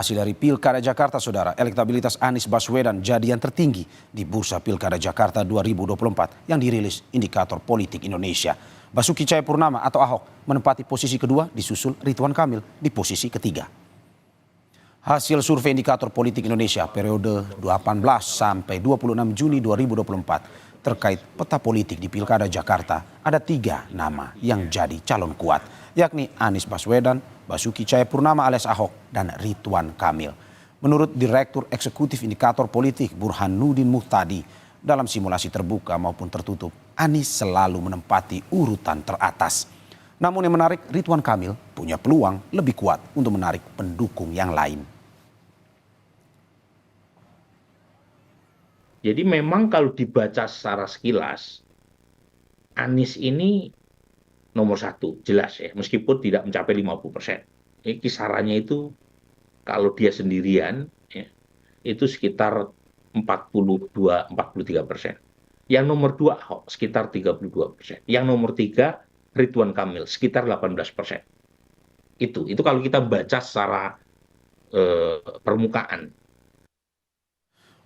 Hasil dari Pilkada Jakarta, Saudara, elektabilitas Anies Baswedan jadi yang tertinggi di Bursa Pilkada Jakarta 2024 yang dirilis Indikator Politik Indonesia. Basuki Cahayapurnama atau Ahok menempati posisi kedua, disusul Ridwan Kamil di posisi ketiga. Hasil survei Indikator Politik Indonesia periode 18 sampai 26 Juni 2024 terkait peta politik di Pilkada Jakarta, ada 3 nama yang jadi calon kuat, yakni Anies Baswedan, Basuki Cahayapurnama alias Ahok, dan Ridwan Kamil. Menurut Direktur Eksekutif Indikator Politik Burhanuddin Muhtadi, dalam simulasi terbuka maupun tertutup, Anies selalu menempati urutan teratas. Namun yang menarik, Ridwan Kamil punya peluang lebih kuat untuk menarik pendukung yang lain. Jadi memang kalau dibaca secara sekilas, Anies ini nomor 1, jelas ya, meskipun tidak mencapai 50%. Ini kisarannya itu kalau dia sendirian, ya, itu sekitar 42-43%. Yang nomor 2 Ahok sekitar 32%. Yang nomor 3 Ridwan Kamil sekitar 18%. Itu kalau kita baca secara permukaan.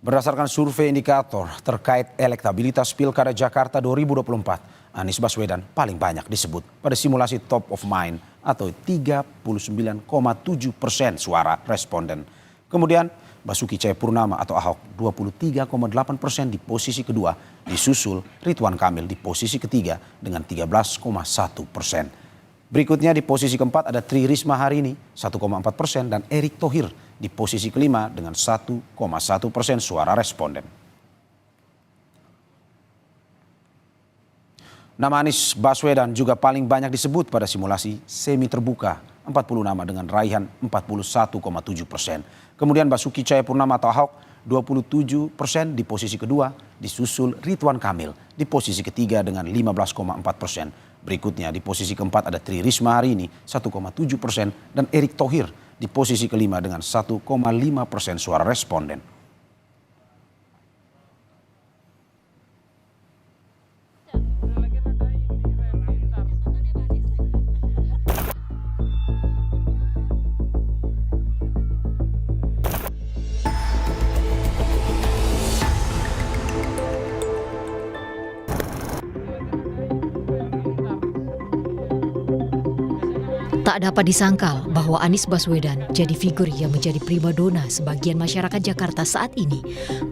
Berdasarkan survei indikator terkait elektabilitas Pilkada Jakarta 2024, Anies Baswedan paling banyak disebut pada simulasi top of mind atau 39,7% suara responden. Kemudian Basuki Cahayapurnama atau Ahok 23,8% di posisi kedua, disusul Ridwan Kamil di posisi ketiga dengan 13,1%. Berikutnya di posisi keempat ada Tri Risma hari ini 1,4% dan Erick Thohir di posisi kelima dengan 1,1% suara responden. Nama Anies Baswedan juga paling banyak disebut pada simulasi semi terbuka, 40 nama dengan raihan 41,7%. Kemudian Basuki Cahayapurnama atau Ahok 27% di posisi kedua, disusul Ridwan Kamil di posisi ketiga dengan 15,4%. Berikutnya di posisi keempat ada Tri Risma hari ini 1,7% dan Erick Thohir di posisi kelima dengan 1,5% suara responden. Tak dapat disangkal bahwa Anies Baswedan jadi figur yang menjadi primadona sebagian masyarakat Jakarta saat ini.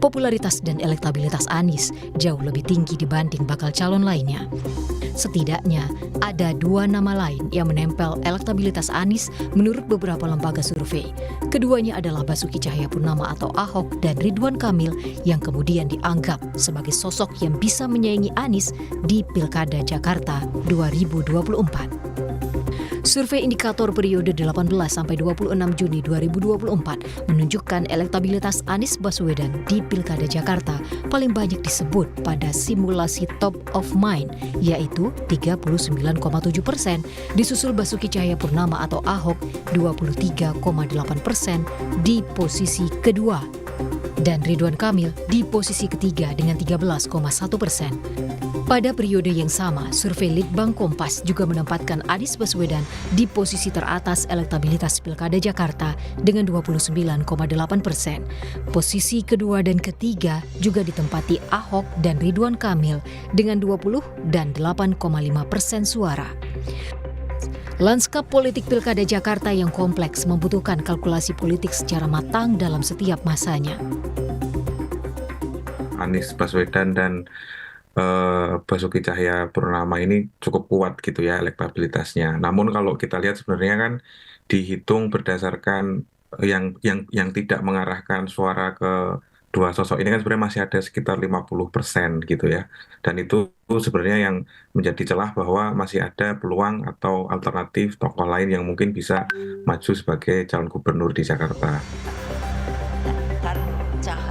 Popularitas dan elektabilitas Anies jauh lebih tinggi dibanding bakal calon lainnya. Setidaknya ada 2 nama lain yang menempel elektabilitas Anies menurut beberapa lembaga survei. Keduanya adalah Basuki Cahayapurnama atau Ahok dan Ridwan Kamil yang kemudian dianggap sebagai sosok yang bisa menyaingi Anies di Pilkada Jakarta 2024. Survei indikator periode 18 sampai 26 Juni 2024 menunjukkan elektabilitas Anies Baswedan di Pilkada Jakarta paling banyak disebut pada simulasi top of mind, yaitu 39,7%, disusul Basuki Cahayapurnama atau Ahok 23,8% di posisi kedua, dan Ridwan Kamil di posisi ketiga dengan 13,1%. Pada periode yang sama, survei Litbang Kompas juga menempatkan Anies Baswedan di posisi teratas elektabilitas Pilkada Jakarta dengan 29,8%. Posisi kedua dan ketiga juga ditempati Ahok dan Ridwan Kamil dengan 20 dan 8,5% suara. Lanskap politik Pilkada Jakarta yang kompleks membutuhkan kalkulasi politik secara matang dalam setiap masanya. Anies Baswedan dan Basuki Cahayapurnama ini cukup kuat gitu ya elektabilitasnya. Namun kalau kita lihat sebenarnya kan dihitung berdasarkan yang tidak mengarahkan suara ke dua sosok ini kan sebenarnya masih ada sekitar 50% gitu ya. Dan itu sebenarnya yang menjadi celah bahwa masih ada peluang atau alternatif tokoh lain yang mungkin bisa maju sebagai calon gubernur di Jakarta.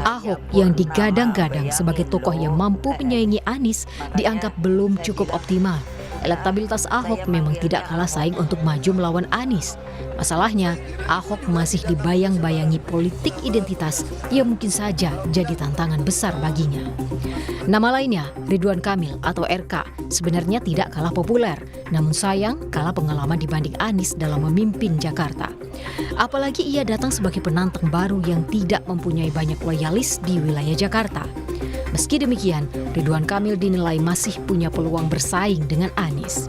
Ahok yang digadang-gadang sebagai tokoh yang mampu menyaingi Anies dianggap belum cukup optimal. elektabilitas Ahok memang tidak kalah saing untuk maju melawan Anies. Masalahnya, Ahok masih dibayang-bayangi politik identitas yang mungkin saja jadi tantangan besar baginya. Nama lainnya, Ridwan Kamil atau RK, sebenarnya tidak kalah populer, namun sayang kalah pengalaman dibanding Anies dalam memimpin Jakarta. Apalagi ia datang sebagai penantang baru yang tidak mempunyai banyak loyalis di wilayah Jakarta. Meski demikian, Ridwan Kamil dinilai masih punya peluang bersaing dengan Anies.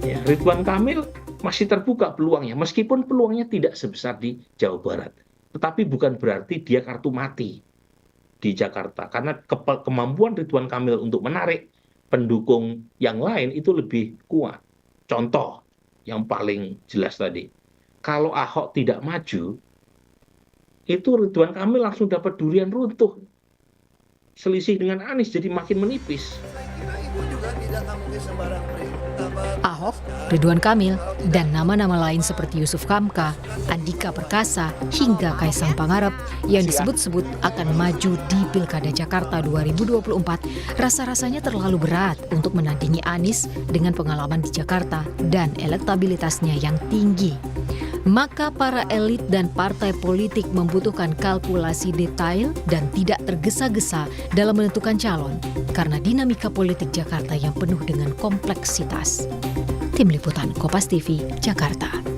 Ya, Ridwan Kamil masih terbuka peluangnya, meskipun peluangnya tidak sebesar di Jawa Barat. Tetapi bukan berarti dia kartu mati di Jakarta, karena kemampuan Ridwan Kamil untuk menarik pendukung yang lain itu lebih kuat. Contoh yang paling jelas tadi, kalau Ahok tidak maju, itu Ridwan Kamil langsung dapat durian runtuh. Selisih dengan Anies jadi makin menipis. Ahok, Ridwan Kamil, dan nama-nama lain seperti Yusuf Hamka, Andika Perkasa, hingga Kaisang Pangarep yang disebut-sebut akan maju di Pilkada Jakarta 2024 rasa-rasanya terlalu berat untuk menandingi Anies dengan pengalaman di Jakarta dan elektabilitasnya yang tinggi. Maka para elit dan partai politik membutuhkan kalkulasi detail dan tidak tergesa-gesa dalam menentukan calon karena dinamika politik Jakarta yang penuh dengan kompleksitas. Tim Liputan Kompas TV, Jakarta.